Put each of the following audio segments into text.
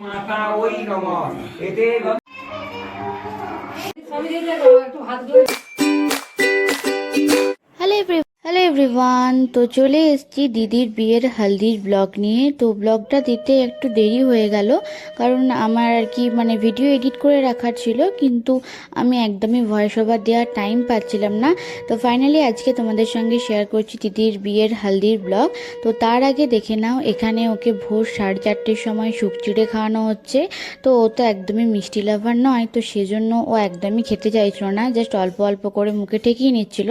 মাতা ওই নমঃ এতে হ্যালো এভরিওয়ান, তো চলে এসেছি দিদির বিয়ের হালদির ব্লগ নিয়ে। তো ব্লগটা দিতে একটু দেরি হয়ে গেল, কারণ আমার আর কি ভিডিও এডিট করে রাখার ছিল, কিন্তু আমি একদমই ভয়েস ওভার দেওয়ার টাইম পাচ্ছিলাম না। তো ফাইনালি আজকে তোমাদের সঙ্গে শেয়ার করছি দিদির বিয়ের হালদির ব্লগ। তো তার আগে দেখে নাও, এখানে ওকে ভোর 4:30-র সময় শুকচিড়ে খাওয়ানো হচ্ছে। তো ও তো একদমই মিষ্টি লাভার নয়, তো সেজন্য ও একদমই খেতে চাইছিল না, জাস্ট অল্প অল্প করে মুখে ঠেকিয়ে নিচ্ছিল।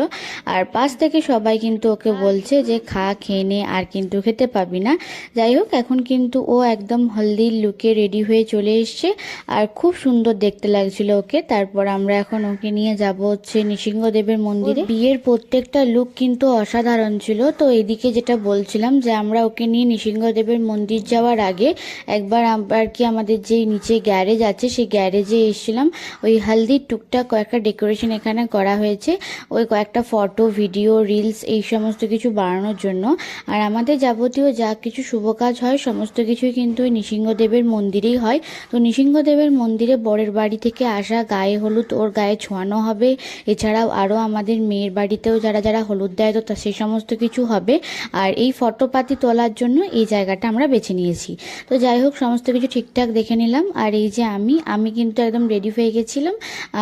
আর পাশ থেকে সবাই কিন্তু ওকে বলছে যে খেয়ে নে, আর কিন্তু খেতে পাবি না। যাই হোক, এখন কিন্তু ও একদম হলদির লুকে রেডি হয়ে চলে এসছে, আর খুব সুন্দর দেখতে লাগছিল ওকে। তারপর আমরা এখন ওকে নিয়ে যাব হচ্ছে নৃসিংহদেবের মন্দিরে। বিয়ের প্রত্যেকটা লুক কিন্তু অসাধারণ ছিল। তো এদিকে যেটা বলছিলাম, যে আমরা ওকে নিয়ে নৃসিংহদেবের মন্দির যাওয়ার আগে একবার আর কি আমাদের যে নিচে গ্যারেজ আছে, সেই গ্যারেজে এসেছিলাম। ওই হালদির টুকটাক কয়েকটা ডেকোরেশন এখানে করা হয়েছে, ওই কয়েকটা ফটো, ভিডিও, রিলস এই সমস্ত কিছু বানানোর জন্য। আর আমাদের যাবতীয় যা কিছু শুভ কাজ হয় সমস্ত কিছুই কিন্তু ওই নৃসিংহদেবের মন্দিরেই হয়। তো নৃসিংহদেবের মন্দিরে বরের বাড়ি থেকে আসা গায়ে হলুদ ওর গায়ে ছোঁয়ানো হবে। এছাড়াও আরও আমাদের মেয়ের বাড়িতেও যারা যারা হলুদ দেয়, তো সেই সমস্ত কিছু হবে। আর এই ফটোপাতি তোলার জন্য এই জায়গাটা আমরা বেছে নিয়েছি। তো যাই হোক, সমস্ত কিছু ঠিকঠাক দেখে নিলাম। আর এই যে আমি কিন্তু একদম রেডি হয়ে গেছিলাম।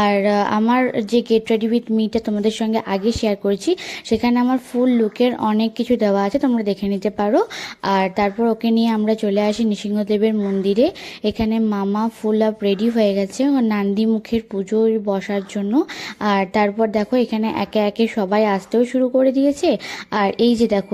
আর আমার যে গেট রেডি উইথ মিটা তোমাদের সঙ্গে আগে শেয়ার করেছি, সেখানে আমার ফুল লুকের অনেক কিছু দেওয়া আছে, তোমরা দেখে নিতে পারো। আর তারপর ওকে নিয়ে আমরা চলে আসি নৃসিংহদেবের মন্দিরে। এখানে মামা ফুল আপ রেডি হয়ে গেছে নান্দি মুখের পুজোর বসার জন্য। আর তারপর দেখো, এখানে একে একে সবাই আসতেও শুরু করে দিয়েছে। আর এই যে দেখো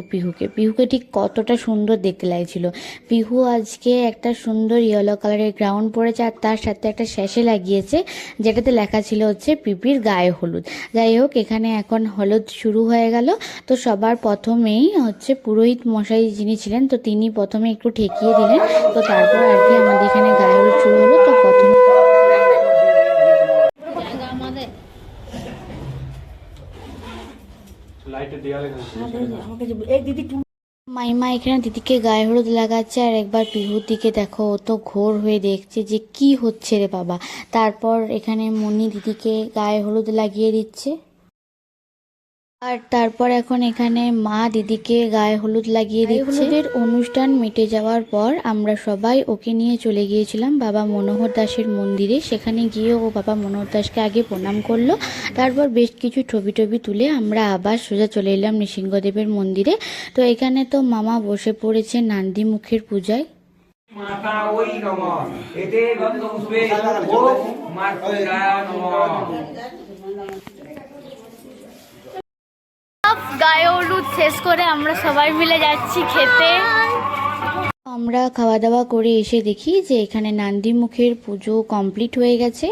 পিহুকে ঠিক কতটা সুন্দর দেখতে লাগছিল। পিহু আজকে একটা সুন্দর ইয়েলো কালারের গ্রাউন্ড পরেছে, আর তার সাথে একটা শ্যাশে লাগিয়েছে, যেটাতে লেখা ছিল হচ্ছে পিপির গায়ে হলুদ। যাই হোক, এখানে এখন হলুদ শুরু হয়ে গেল। তো সবার প্রথমেই হচ্ছে পুরোহিত মশাই যিনি ছিলেন, তো তিনি প্রথমে একটু ঠেকিয়ে দিলেন। তো তারপর আর কি আমাদের এখানে গায়ে হলুদ শুরু হলো। তো প্রথমে মাইমা এখানে দিদিকে গায়ে হলুদ লাগাচ্ছে, আর একবার পিহুর দিকে দেখো, ও তো ঘোর হয়ে দেখছে যে কি হচ্ছে রে বাবা। তারপর এখানে মনি দিদিকে গায়ে হলুদ লাগিয়ে দিচ্ছে। আর তারপর এখন এখানে মা দিদিকে গায়ে হলুদ লাগিয়ে দিচ্ছে। হলুদের অনুষ্ঠান মিটে যাওয়ার পর আমরা সবাই ওকে নিয়ে চলে গিয়েছিলাম বাবা মনোহর দাসের মন্দিরে। সেখানে গিয়ে ও বাবা মনোহর দাসকে আগে প্রণাম করলো। তারপর বেশ কিছু ছবি তুলে আমরা আবার সোজা চলে এলাম নৃসিংহদেবের মন্দিরে। তো এখানে তো মামা বসে পড়েছে নান্দি মুখের পূজায়। মাতা ওই নমঃ এতে গন্ধপুষ্পে ও মাতা নমঃ। গায়ে হলুদ শেষ করে আমরা সবাই মিলে যাচ্ছি খেতে। আমরা খাওয়া দাওয়া করে এসে দেখি যে এখানে নান্দি মুখের পুজো কমপ্লিট হয়ে গেছে।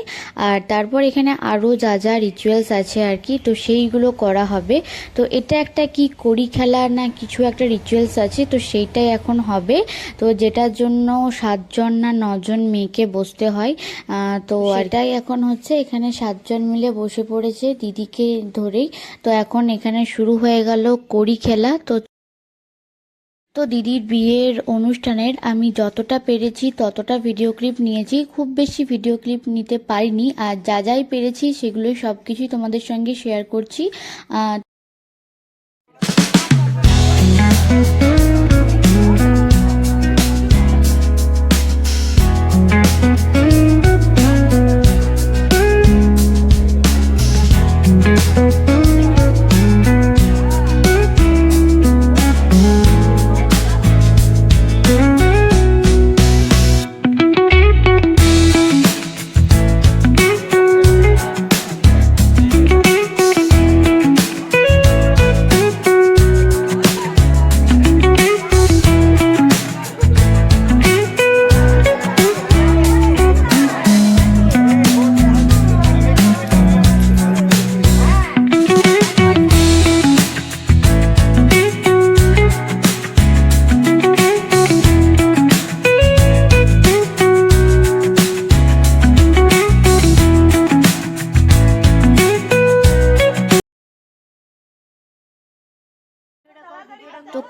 আর তারপর এখানে আরও যা যা রিচুয়ালস আছে আর কি, তো সেইগুলো করা হবে। তো এটা একটা কি কড়ি খেলা না কিছু একটা রিচুয়ালস আছে, তো সেইটাই এখন হবে। তো যেটার জন্য 7 জন না 9 জন মেয়েকে বসতে হয়। তো এটাই এখন হচ্ছে, এখানে 7 জন মিলে বসে পড়েছে দিদিকে ধরেই। তো এখন এখানে শুরু হয়ে গেল কড়ি খেলা। তো দিদির বিয়ের অনুষ্ঠানের আমি যতটা পেরেছি ততটা ভিডিও ক্লিপ নিয়েছি, খুব বেশি ভিডিও ক্লিপ নিতে পারিনি। আর যাই পেরেছি সেগুলোই সব কিছুই তোমাদের সঙ্গে শেয়ার করছি।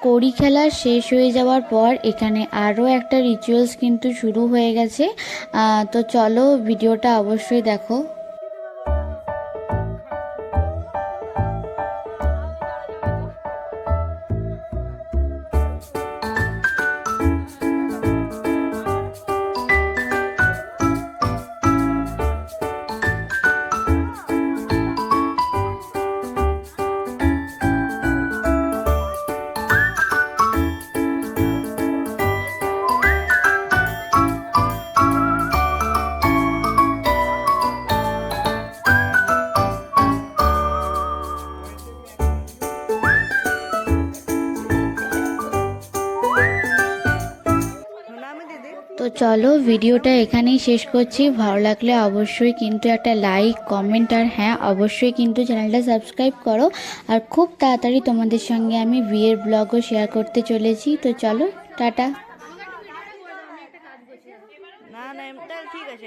কড়ি খেলা শেষ হয়ে যাওয়ার পর এখানে আরও একটা রিচুয়ালস কিন্তু শুরু হয়ে গেছে। তো চলো ভিডিওটা অবশ্যই দেখো। তো চলো ভিডিওটা এখানেই শেষ করছি। ভালো লাগলে অবশ্যই কিন্তু একটা লাইক, কমেন্ট আর হ্যাঁ অবশ্যই কিন্তু চ্যানেলটা সাবস্ক্রাইব করো। আর খুব তাড়াতাড়ি তোমাদের সঙ্গে আমি বিয়ের ব্লগও শেয়ার করতে চলেছি। তো চলো টাটা। না না, ঠিক আছে।